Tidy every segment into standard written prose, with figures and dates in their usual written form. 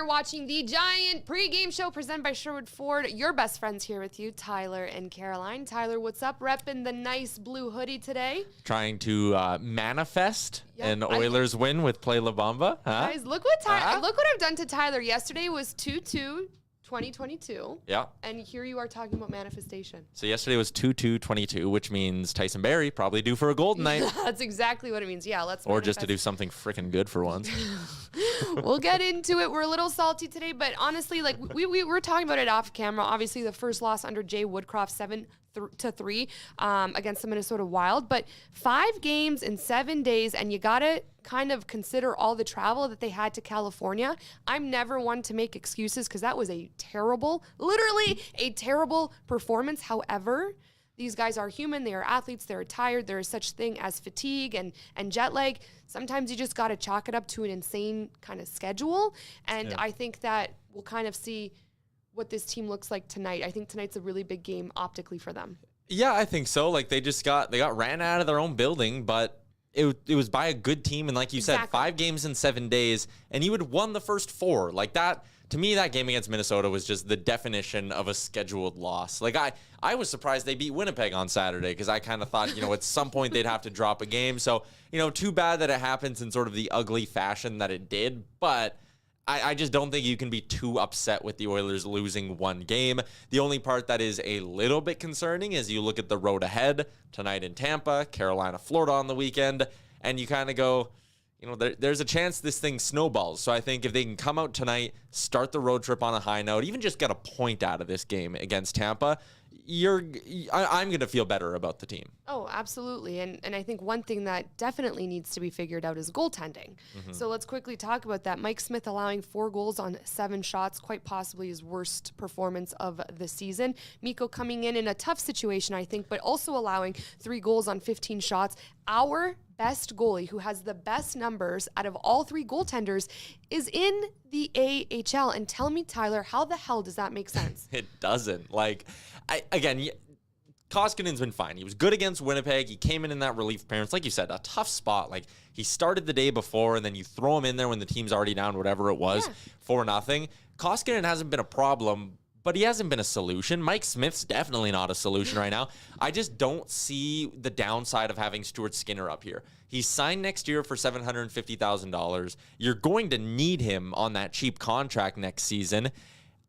you're watching the Giant pregame show presented by Sherwood Ford. Your best friends here with you, Tyler and Caroline. Tyler, what's up? Repping the nice blue hoodie today. Trying to manifest an Oilers win with Play La Bamba. Huh? Guys, look what I've done to Tyler. Yesterday was 2-2. 2022. Yeah. And here you are talking about manifestation. So yesterday was 2-2-22, which means Tyson Barrie probably due for a goal tonight. That's exactly what it means. Yeah, let's Or manifest. Just to do something freaking good for once. We'll get into it. We're a little salty today, but honestly, like we were talking about it off camera. Obviously, the first loss under Jay Woodcroft, 7-3 against the Minnesota Wild. But 5 games in 7 days, and you got to kind of consider all the travel that they had to California. I'm never one to make excuses because that was literally a terrible performance. However, these guys are human. They are athletes. They're tired. There is such thing as fatigue and jet lag. Sometimes you just got to chalk it up to an insane kind of schedule. And I think that we'll kind of see what this team looks like tonight. I think tonight's a really big game optically for them. Yeah, I think so. Like they got ran out of their own building, but it was by a good team. And like you said, 5 games in 7 days, and you had won the first 4. Like that, to me, that game against Minnesota was just the definition of a scheduled loss. Like I was surprised they beat Winnipeg on Saturday because I kind of thought, at some point they'd have to drop a game. So, too bad that it happens in sort of the ugly fashion that it did. But I just don't think you can be too upset with the Oilers losing 1 game. The only part that is a little bit concerning is you look at the road ahead tonight in Tampa, Carolina, Florida on the weekend, and you kind of go, there's a chance this thing snowballs. So I think if they can come out tonight, start the road trip on a high note, even just get a point out of this game against Tampa, I'm going to feel better about the team. Oh, absolutely. And I think one thing that definitely needs to be figured out is goaltending. Mm-hmm. So let's quickly talk about that. Mike Smith allowing 4 goals on 7 shots, quite possibly his worst performance of the season. Mikko coming in a tough situation, I think, but also allowing 3 goals on 15 shots. Our best goalie, who has the best numbers out of all 3 goaltenders, is in the AHL. And tell me, Tyler, how the hell does that make sense? It doesn't. Koskinen's been fine. He was good against Winnipeg. He came in that relief appearance. Like you said, a tough spot. Like, he started the day before, and then you throw him in there when the team's already down, whatever it was, 4-0. Koskinen hasn't been a problem, but he hasn't been a solution. Mike Smith's definitely not a solution right now. I just don't see the downside of having Stuart Skinner up here. He's signed next year for $750,000. You're going to need him on that cheap contract next season.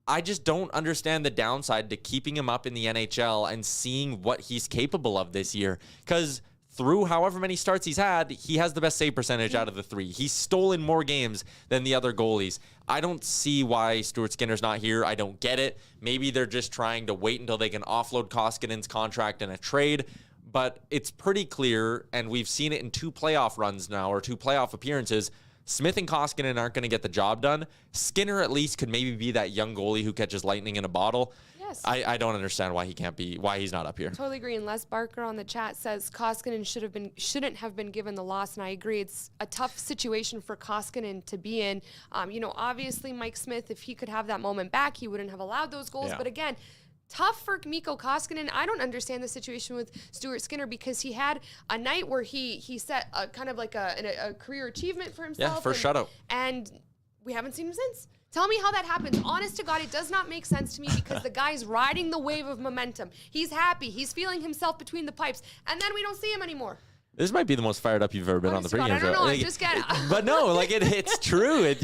I just don't understand the downside to keeping him up in the NHL and seeing what he's capable of this year. Because through however many starts he's had, he has the best save percentage out of the 3. He's stolen more games than the other goalies. I don't see why Stuart Skinner's not here. I don't get it. Maybe they're just trying to wait until they can offload Koskinen's contract in a trade. But it's pretty clear, and we've seen it in 2 playoff runs now, or 2 playoff appearances, Smith and Koskinen aren't going to get the job done. Skinner at least could maybe be that young goalie who catches lightning in a bottle. Yes. I don't understand why he's not up here. Totally agree. And Les Barker on the chat says Koskinen shouldn't have been given the loss, and I agree. It's a tough situation for Koskinen to be in. Obviously Mike Smith, if he could have that moment back, he wouldn't have allowed those goals. Yeah. But again, tough for Mikko Koskinen. I don't understand the situation with Stuart Skinner because he had a night where he set a kind of like a career achievement for himself. Yeah, first shutout. And we haven't seen him since. Tell me how that happens. Honest to God, it does not make sense to me because the guy's riding the wave of momentum. He's happy. He's feeling himself between the pipes. And then we don't see him anymore. This might be the most fired up you've ever been on the pregame show. I don't know. I just get it. But no, it's true.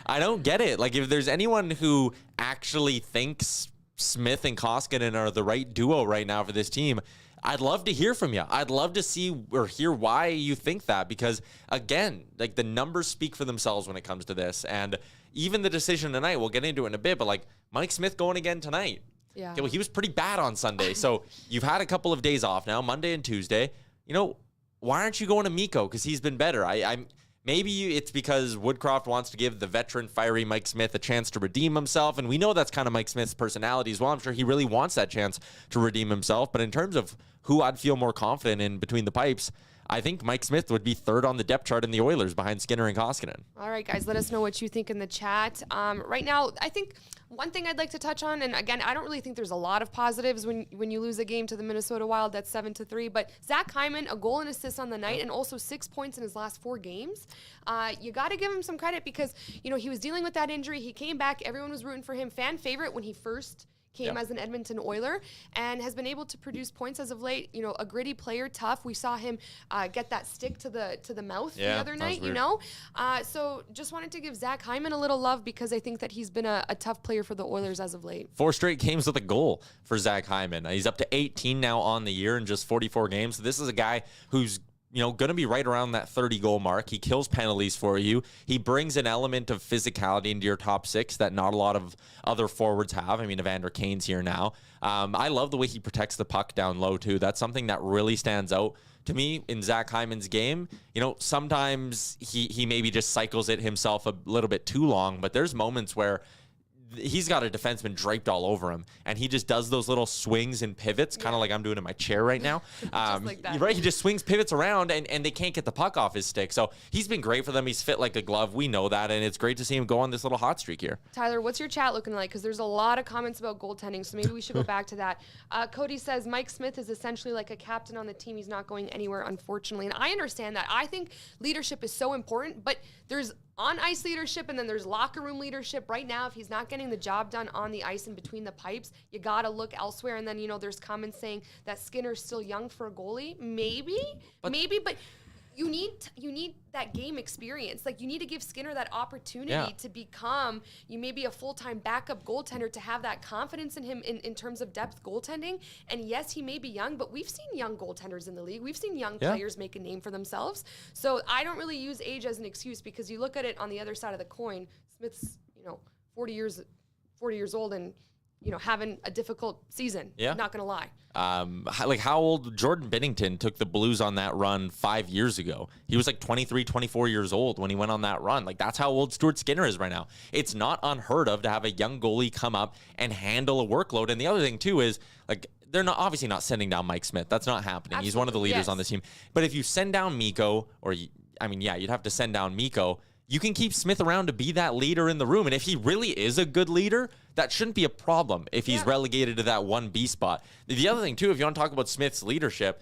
I don't get it. Like, if there's anyone who actually thinks Smith and Koskinen are the right duo right now for this team, I'd love to hear from you. I'd love to see or hear why you think that, because again, like, the numbers speak for themselves when it comes to this. And even the decision tonight, we'll get into it in a bit, but like Mike Smith going again tonight. Yeah. Okay, well, he was pretty bad on Sunday. So you've had a couple of days off now, Monday and Tuesday. Why aren't you going to Mikko? Because he's been better. Maybe it's because Woodcroft wants to give the veteran, fiery Mike Smith a chance to redeem himself, and we know that's kind of Mike Smith's personality as well. I'm sure he really wants that chance to redeem himself. But in terms of who I'd feel more confident in between the pipes, I think Mike Smith would be third on the depth chart in the Oilers behind Skinner and Koskinen. All right, guys, let us know what you think in the chat. Right now, I think one thing I'd like to touch on, and again, I don't really think there's a lot of positives when you lose a game to the Minnesota Wild that's 7-3, but Zach Hyman, a goal and assist on the night, and also 6 points in his last 4 games. You got to give him some credit because, he was dealing with that injury. He came back. Everyone was rooting for him. Fan favorite when he first came as an Edmonton Oiler and has been able to produce points as of late. A gritty player, tough. We saw him get that stick to the mouth the other night, So just wanted to give Zach Hyman a little love because I think that he's been a tough player for the Oilers as of late. 4 straight games with a goal for Zach Hyman. He's up to 18 now on the year in just 44 games. So this is a guy who's going to be right around that 30-goal mark. He kills penalties for you. He brings an element of physicality into your top 6 that not a lot of other forwards have. I mean, Evander Kane's here now. I love the way he protects the puck down low, too. That's something that really stands out to me in Zach Hyman's game. Sometimes he maybe just cycles it himself a little bit too long, but there's moments where he's got a defenseman draped all over him, and he just does those little swings and pivots, kind of like I'm doing in my chair right now. Just like that. Right? He just swings, pivots around, and they can't get the puck off his stick. So he's been great for them. He's fit like a glove. We know that, and it's great to see him go on this little hot streak here. Tyler, what's your chat looking like? Because there's a lot of comments about goaltending, so maybe we should go back to that. Cody says, Mike Smith is essentially like a captain on the team. He's not going anywhere, unfortunately. And I understand that. I think leadership is so important, but there's on-ice leadership, and then there's locker room leadership. Right now, if he's not getting the job done on the ice and between the pipes, you got to look elsewhere. And then, there's comments saying that Skinner's still young for a goalie. Maybe, but you need that game experience. Like, you need to give Skinner that opportunity to become maybe a full-time backup goaltender, to have that confidence in him in terms of depth goaltending. And yes, he may be young, but we've seen young goaltenders in the league. We've seen young players make a name for themselves. So I don't really use age as an excuse, because you look at it on the other side of the coin. Smith's 40 years old and having a difficult season. Not gonna lie. Like how old Jordan Binnington took the Blues on that run 5 years ago. He was like 23, 24 years old when he went on that run. Like, that's how old Stuart Skinner is right now. It's not unheard of to have a young goalie come up and handle a workload. And the other thing too is, like, they're obviously not sending down Mike Smith. That's not happening. Absolutely. He's one of the leaders on this team. But if you send down Mikko, you'd have to send down Mikko. You can keep Smith around to be that leader in the room. And if he really is a good leader, that shouldn't be a problem if he's relegated to that 1B spot. The other thing, too, if you want to talk about Smith's leadership,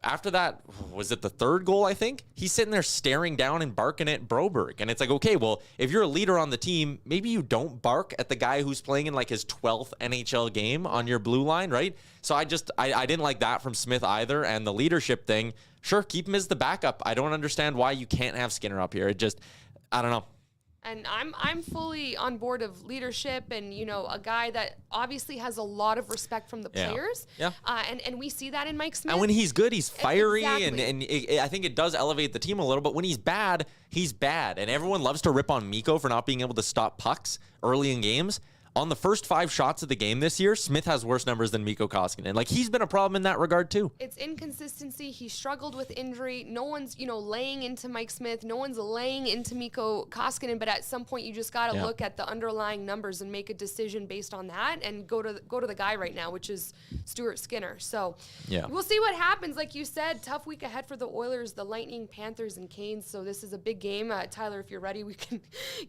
after that, was it the 3rd goal, I think? He's sitting there staring down and barking at Broberg. And it's like, okay, well, if you're a leader on the team, maybe you don't bark at the guy who's playing in like his 12th NHL game on your blue line, right? So I didn't like that from Smith either. And the leadership thing, sure, keep him as the backup. I don't understand why you can't have Skinner up here. I don't know. And I'm fully on board of leadership and, a guy that obviously has a lot of respect from the players. Yeah. And we see that in Mike Smith. And when he's good, he's fiery. Exactly. And I think it does elevate the team a little. But when he's bad, he's bad. And everyone loves to rip on Mikko for not being able to stop pucks early in games. On the first 5 shots of the game this year, Smith has worse numbers than Mikko Koskinen. Like, he's been a problem in that regard, too. It's inconsistency. He struggled with injury. No one's, laying into Mike Smith. No one's laying into Mikko Koskinen. But at some point, you just got to look at the underlying numbers and make a decision based on that and go to the guy right now, which is Stuart Skinner. So we'll see what happens. Like you said, tough week ahead for the Oilers, the Lightning, Panthers, and Canes. So this is a big game. Tyler, if you're ready, we can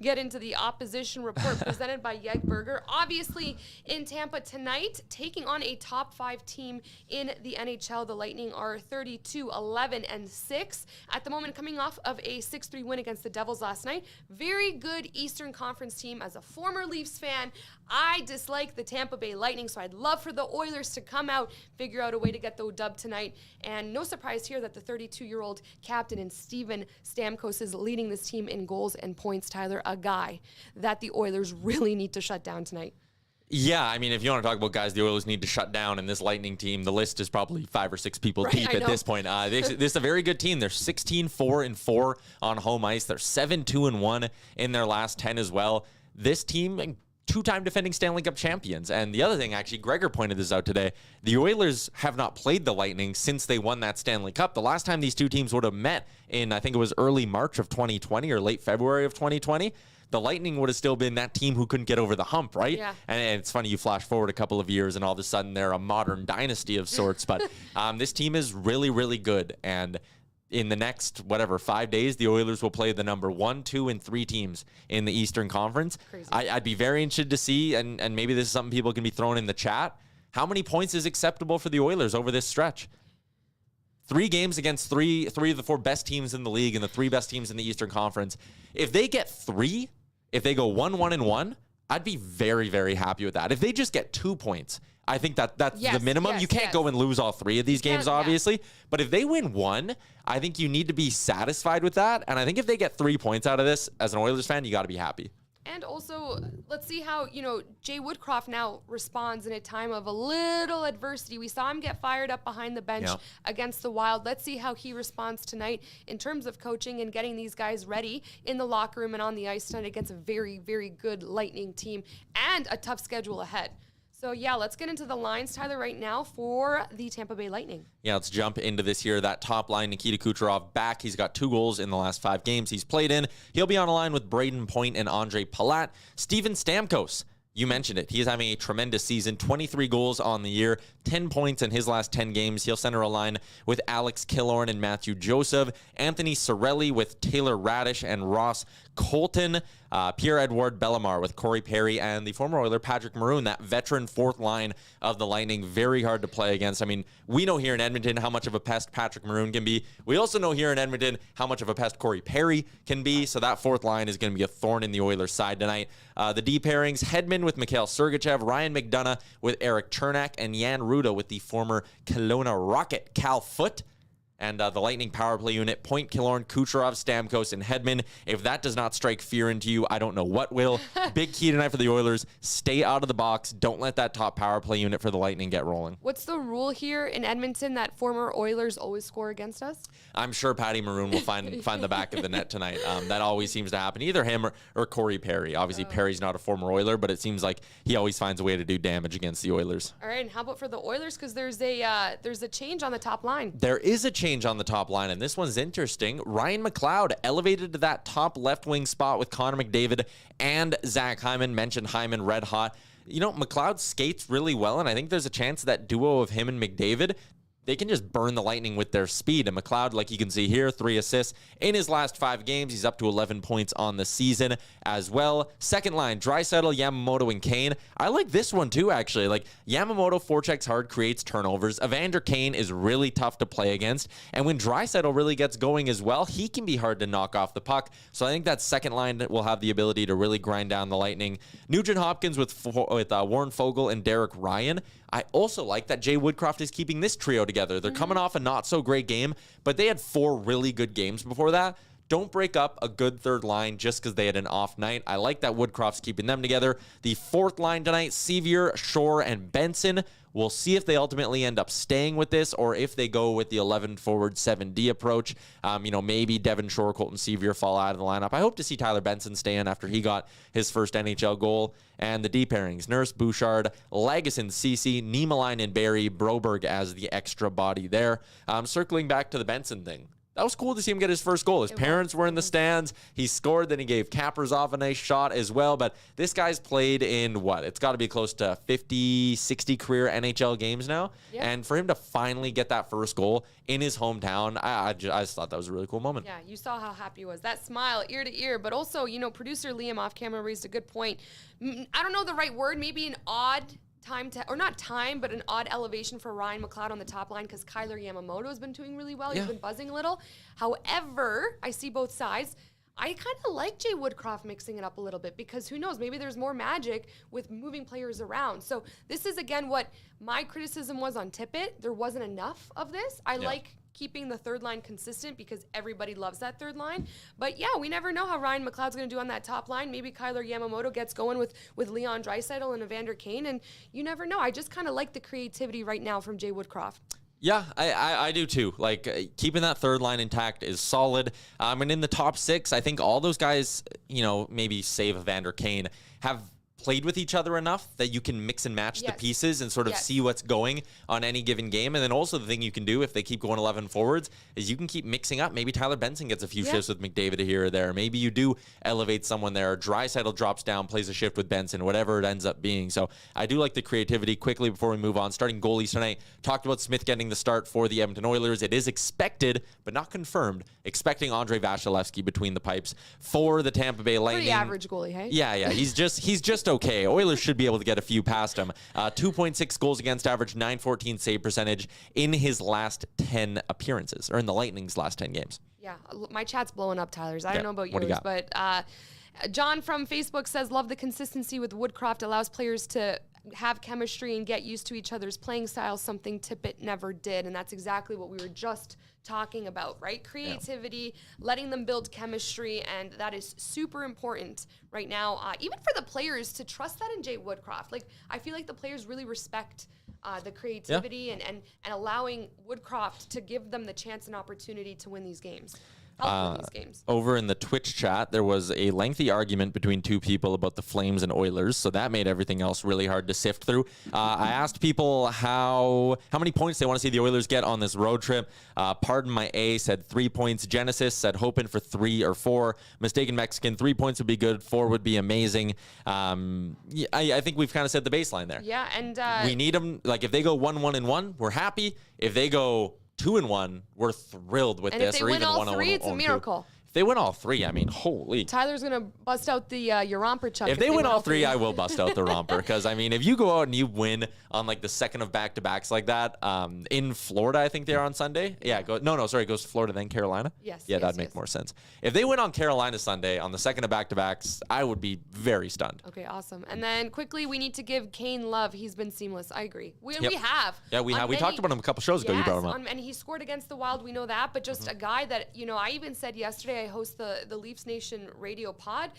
get into the opposition report presented by Yegberger. Obviously, in Tampa tonight, taking on a top 5 team in the NHL. The Lightning are 32-11-6 at the moment, coming off of a 6-3 win against the Devils last night. Very good Eastern Conference team. As a former Leafs fan, I dislike the Tampa Bay Lightning, so I'd love for the Oilers to come out, figure out a way to get the dub tonight. And no surprise here that the 32-year-old captain and Steven Stamkos is leading this team in goals and points. Tyler, a guy that the Oilers really need to shut down tonight. Yeah, I mean, if you want to talk about guys the Oilers need to shut down in this Lightning team, the list is probably 5 or 6 people deep at this point. This is a very good team. They're 16-4-4 on home ice. They're 7-2-1 in their last 10 as well. This team, 2-time defending Stanley Cup champions. And the other thing, actually, Gregor pointed this out today, the Oilers have not played the Lightning since they won that Stanley Cup. The last time these two teams would have met in, I think it was early March of 2020 or late February of 2020. the Lightning would have still been that team who couldn't get over the hump, right? Yeah. And it's funny, you flash forward a couple of years and all of a sudden they're a modern dynasty of sorts. But this team is really, really good. And in the next, 5 days, the Oilers will play the number 1, 2, and 3 teams in the Eastern Conference. I'd be very interested to see, and maybe this is something people can be throwing in the chat, how many points is acceptable for the Oilers over this stretch? 3 games against three of the 4 best teams in the league and the 3 best teams in the Eastern Conference. If they get 3, if they go 1-1-1, I'd be very, very happy with that. If they just get 2 points, I think that's the minimum. You can't go and lose all 3 of these games, obviously. But if they win 1, I think you need to be satisfied with that. And I think if they get 3 points out of this, as an Oilers fan, you got to be happy. And also, let's see how, Jay Woodcroft now responds in a time of a little adversity. We saw him get fired up behind the bench against the Wild. Let's see how he responds tonight in terms of coaching and getting these guys ready in the locker room and on the ice tonight against a very, very good Lightning team and a tough schedule ahead. So, let's get into the lines, Tyler, right now for the Tampa Bay Lightning. Yeah, let's jump into this here. That top line, Nikita Kucherov back. He's got 2 goals in the last 5 games he's played in. He'll be on a line with Braden Point and Andre Palat. Steven Stamkos, you mentioned it. He's having a tremendous season, 23 goals on the year, 10 points in his last 10 games. He'll center a line with Alex Killorn and Matthew Joseph, Anthony Cirelli with Taylor Radish and Ross Colton, Pierre-Edouard Bellemare with Corey Perry, and the former Oiler Patrick Maroon, that veteran 4th line of the Lightning, very hard to play against. I mean, we know here in Edmonton how much of a pest Patrick Maroon can be. We also know here in Edmonton how much of a pest Corey Perry can be, so that 4th line is going to be a thorn in the Oilers' side tonight. The D pairings, Hedman with Mikhail Sergachev, Ryan McDonough with Eric Chernak, and Jan Ruda with the former Kelowna Rocket, Cal Foote. And the Lightning power play unit, Point, Killorn, Kucherov, Stamkos, and Hedman. If that does not strike fear into you, I don't know what will. Big key tonight for the Oilers. Stay out of the box. Don't let that top power play unit for the Lightning get rolling. What's the rule here in Edmonton that former Oilers always score against us? I'm sure Patty Maroon will find the back of the net tonight. That always seems to happen. Either him or Corey Perry. Obviously, Perry's not a former Oiler, but it seems like he always finds a way to do damage against the Oilers. All right, and how about for the Oilers? Because there's a change on the top line. There is a change on the top line, and this one's interesting. Ryan McLeod elevated to that top left wing spot with Connor McDavid and Zach Hyman. Mentioned Hyman red hot. McLeod skates really well, and I think there's a chance that duo of him and McDavid, they can just burn the Lightning with their speed. And McLeod, like you can see here, 3 assists in his last 5 games. He's up to 11 points on the season as well. Second line, Draisaitl, Yamamoto, and Kane. I like this one too, actually. Like, Yamamoto forechecks hard, creates turnovers. Evander Kane is really tough to play against. And when Draisaitl really gets going as well, he can be hard to knock off the puck. So I think that second line will have the ability to really grind down the Lightning. Nugent Hopkins with Warren Fogle and Derek Ryan. I also like that Jay Woodcroft is keeping this trio together. They're coming off a not-so-great game, but they had 4 really good games before that. Don't break up a good third line just because they had an off night. I like that Woodcroft's keeping them together. The 4th line tonight, Sevier, Shore, and Benson. We'll see if they ultimately end up staying with this or if they go with the 11 forward 7D approach. Maybe Devin Shore, Colton Sevier fall out of the lineup. I hope to see Tyler Benson stay in after he got his first NHL goal. And the D pairings, Nurse, Bouchard, Lagesson, Ceci, Niemelainen, and Barry, Broberg as the extra body there. Circling back to the Benson thing. That was cool to see him get his first goal. His parents were in the stands. He scored, then he gave Kaprizov a nice shot as well. But this guy's played in It's got to be close to 50, 60 career NHL games now. Yep. And for him to finally get that first goal in his hometown, I just thought that was a really cool moment. Yeah, you saw how happy he was. That smile, ear to ear. But also, producer Liam off camera raised a good point. I don't know the right word, maybe an odd but an odd elevation for Ryan McLeod on the top line because Kyler Yamamoto has been doing really well. He's been buzzing a little. However, I see both sides. I kind of like Jay Woodcroft mixing it up a little bit because who knows, maybe there's more magic with moving players around. So this is, again, what my criticism was on Tippett. There wasn't enough of this. I like keeping the third line consistent because everybody loves that third line. But yeah, we never know how Ryan McLeod's going to do on that top line. Maybe Kyler Yamamoto gets going with Leon Draisaitl and Evander Kane, and you never know. I just kind of like the creativity right now from Jay Woodcroft. Yeah, I do too. Keeping that third line intact is solid. And in the top 6, I think all those guys, maybe save Evander Kane, have played with each other enough that you can mix and match the pieces and sort of Yes. see what's going on any given game. And then also the thing you can do if they keep going 11 forwards is you can keep mixing up. Maybe Tyler Benson gets a few shifts with McDavid here or there. Maybe you do elevate someone there. Draisaitl drops down, plays a shift with Benson, whatever it ends up being. So I do like the creativity. Quickly before we move on, starting goalies tonight, talked about Smith getting the start for the Edmonton Oilers. It is expected, but not confirmed, expecting Andrei Vasilevsky between the pipes for the Tampa Bay Lightning. Pretty average goalie, hey? Yeah. He's just okay. Oilers should be able to get a few past him. 2.6 goals against average, 914 save percentage in his last 10 appearances, or in the Lightning's last 10 games. Yeah, my chat's blowing up, Tyler's. I don't know about What do you yours, got? but John from Facebook says, love the consistency with Woodcroft, allows players to have chemistry and get used to each other's playing style, something Tippett never did. And that's exactly what we were just talking about, right? Creativity, letting them build chemistry, and that is super important right now, even for the players to trust that in Jay Woodcroft. Like, I feel like the players really respect the creativity and allowing Woodcroft to give them the chance and opportunity to win these games. Help win these games. Over in the Twitch chat, there was a lengthy argument between two people about the Flames and Oilers, so that made everything else really hard to sift through. I asked people how many points they want to see the Oilers get on this road trip. Pardon My A said 3 points. Genesis said hoping for 3 or 4. Mistaken Mexican, 3 points would be good. 4 would be amazing. I think we've kind of set the baseline there. Yeah, and we need them. Like, if they go 1-1-1, we're happy. If they go 2-1, we're thrilled with and this. if they or win even all 1-0, three, it's a 0-2. miracle. If they win all 3, I mean, holy. Tyler's going to bust out the your romper chuck. If they win all 3, I will bust out the romper. Because, I mean, if you go out and you win on, like, the second of back-to-backs like that, in Florida, I think they are on Sunday. Yeah, it goes to Florida, then Carolina. Yes. Yeah, that'd make more sense. If they win on Carolina Sunday on the second of back-to-backs, I would be very stunned. Okay, awesome. And then quickly, we need to give Kane love. He's been seamless. I agree. We have. Yeah, we have. We talked about him a couple shows ago. You brought him up. And he scored against the Wild. We know that. But just a guy that, I even said yesterday, I host the Leafs Nation radio pod,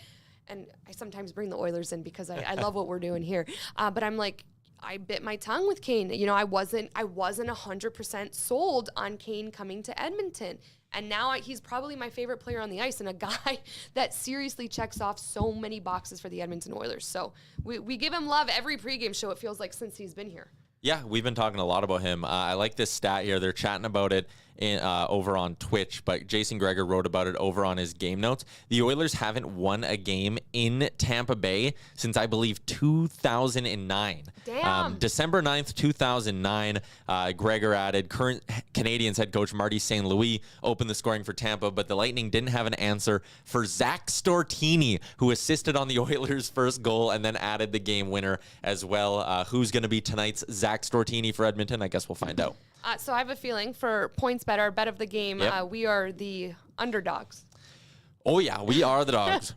and I sometimes bring the Oilers in because I love what we're doing here. But I'm like, I bit my tongue with Kane. I wasn't 100% sold on Kane coming to Edmonton. And now he's probably my favorite player on the ice, and a guy that seriously checks off so many boxes for the Edmonton Oilers. So we give him love every pregame show, it feels like, since he's been here. Yeah, we've been talking a lot about him. I like this stat here. They're chatting about it over on Twitch, but Jason Greger wrote about it over on his game notes. The Oilers haven't won a game in Tampa Bay since, I believe, 2009. Damn. December 9th, 2009, Greger added, current Canadiens head coach Marty St. Louis opened the scoring for Tampa, but the Lightning didn't have an answer for Zach Stortini, who assisted on the Oilers' first goal and then added the game winner as well. Who's going to be tonight's Zach Stortini for Edmonton? I guess we'll find out. So I have a feeling for points bet, our bet of the game, we are the underdogs. Oh, yeah, we are the dogs.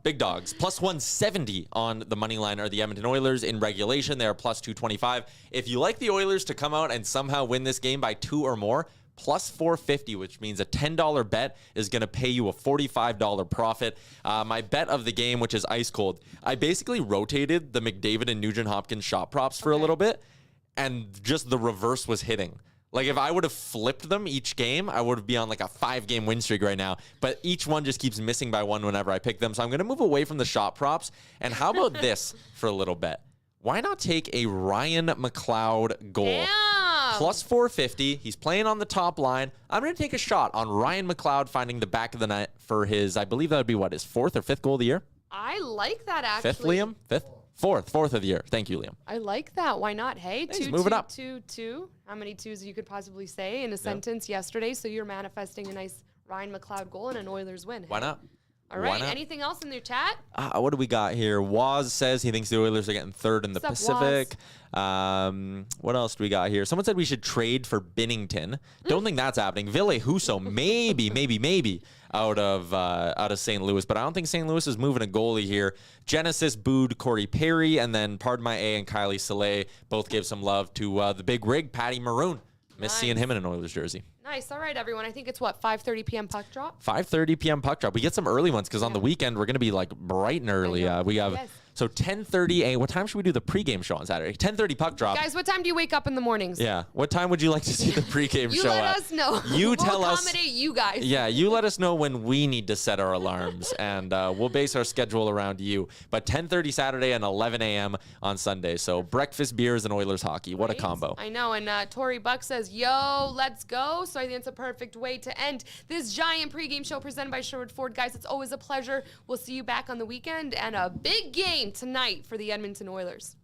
Big dogs. Plus 170 on the money line are the Edmonton Oilers. In regulation, they are plus 225. If you like the Oilers to come out and somehow win this game by 2 or more, plus 450, which means a $10 bet is going to pay you a $45 profit. My bet of the game, which is ice cold, I basically rotated the McDavid and Nugent-Hopkins shot props for a little bit, and just the reverse was hitting. Like, if I would have flipped them each game, I would be on like a 5-game win streak right now. But each one just keeps missing by one whenever I pick them. So I'm going to move away from the shot props. And how about this for a little bet? Why not take a Ryan McLeod goal? Damn. Plus 450. He's playing on the top line. I'm going to take a shot on Ryan McLeod finding the back of the net for his, I believe that would be what, his 4th or 5th goal of the year? I like that, actually. 5th, Liam? 5th? 4th of the year. Thank you, Liam. I like that. Why not? Hey, He's moving up. 2. How many twos you could possibly say in a sentence yesterday? So you're manifesting a nice Ryan McLeod goal and an Oilers win. Why not? All right. Anything else in your chat? What do we got here? Waz says he thinks the Oilers are getting 3rd in the Pacific. What else do we got here? Someone said we should trade for Binnington. Don't think that's happening. Ville Husso, maybe out of St. Louis, but I don't think St. Louis is moving a goalie here. Genesis booed Corey Perry, and then Pardon My A and Kylie Soleil both gave some love to the big rig, Patty Maroon. Miss seeing him in an Oilers jersey. Nice. All right, everyone. I think it's 5:30 p.m. puck drop? 5:30 p.m. puck drop. We get some early ones because on the weekend we're going to be like bright and early. We have So 10:30 a.m. What time should we do the pregame show on Saturday? 10:30 puck drop. Guys, what time do you wake up in the mornings? Yeah. What time would you like to see the pregame You show let at? us know. You We'll tell us. accommodate you guys. Yeah, you let us know when we need to set our alarms, and we'll base our schedule around you. But 10:30 Saturday and 11 a.m. on Sunday. So breakfast, beers, and Oilers hockey. What a combo. I know. And Tori Buck says, yo, let's go. So I think it's a perfect way to end this giant pregame show presented by Sherwood Ford. Guys, it's always a pleasure. We'll see you back on the weekend, and a big game tonight for the Edmonton Oilers.